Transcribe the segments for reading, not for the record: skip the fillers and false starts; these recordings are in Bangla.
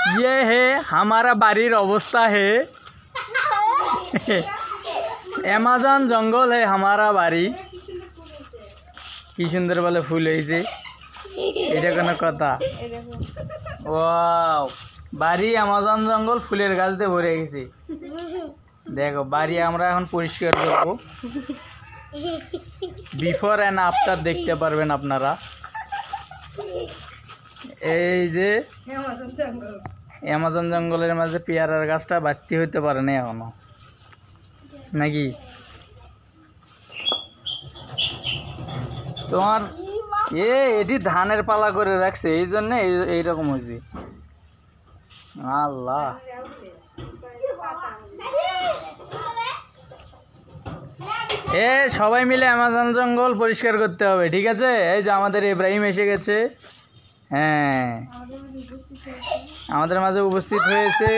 ये है हमारा बाड़ीर अवस्था है। अमेज़न जंगल है हमारा बाड़ी। कि सुंदर वाले फूल है এটা কোনো কথা। ওয়াও, বাড়ি অ্যামাজন জঙ্গল ফুলের গাছ দিয়ে ভরে গেছে। দেখো বাড়ি আমরা এখন পরিষ্কার করব। বিফোর এন্ড আফটার দেখতে পারবেন আপনারা। এই যে অ্যামাজন জঙ্গলের মাঝে পেয়ারার গাছটা বাড়তি হইতে পারে না এখনো, নাকি? তোমার এটি ধানের পালা করে রাখছে, এই জন্য এইরকম হয়েছে। আল্লাহ, সবাই মিলে অ্যামাজন জঙ্গল পরিষ্কার করতে হবে, ঠিক আছে? এই যে আমাদের ইব্রাহিম এসে গেছে। হ্যাঁ, আমাদের মাঝে উপস্থিত হয়েছে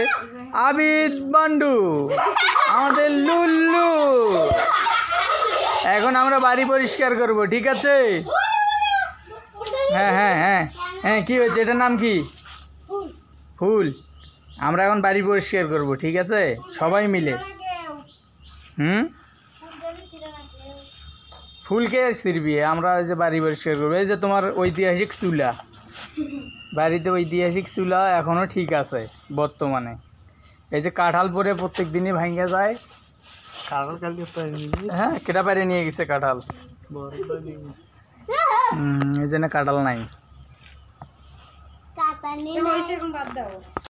আবিদ বান্ডু, আমাদের লুল্লু। এখন আমরা বাড়ি পরিষ্কার করব, ঠিক আছে? হ্যাঁ হ্যাঁ হ্যাঁ হ্যাঁ, কি হয়েছে? এটার নাম কি? ফুল। আমরা এখন বাড়ি পরিষ্কার করব, ঠিক আছে? সবাই মিলে। ফুলকে ছিড়বি, আমরা ওই যে বাড়ি পরিষ্কার করবো। এই যে তোমার ঐতিহাসিক চুলা, বাড়িতে ঐতিহাসিক চুলা এখনো ঠিক আছে বর্তমানে। এই যে কাঁঠাল পরে প্রত্যেক দিনই ভাঙ্গা যায়। কাঁঠাল কালকে হ্যাঁ, কেটা পারে নিয়ে গেছে কাঁঠাল। এই জন্য কাঁঠাল নাই।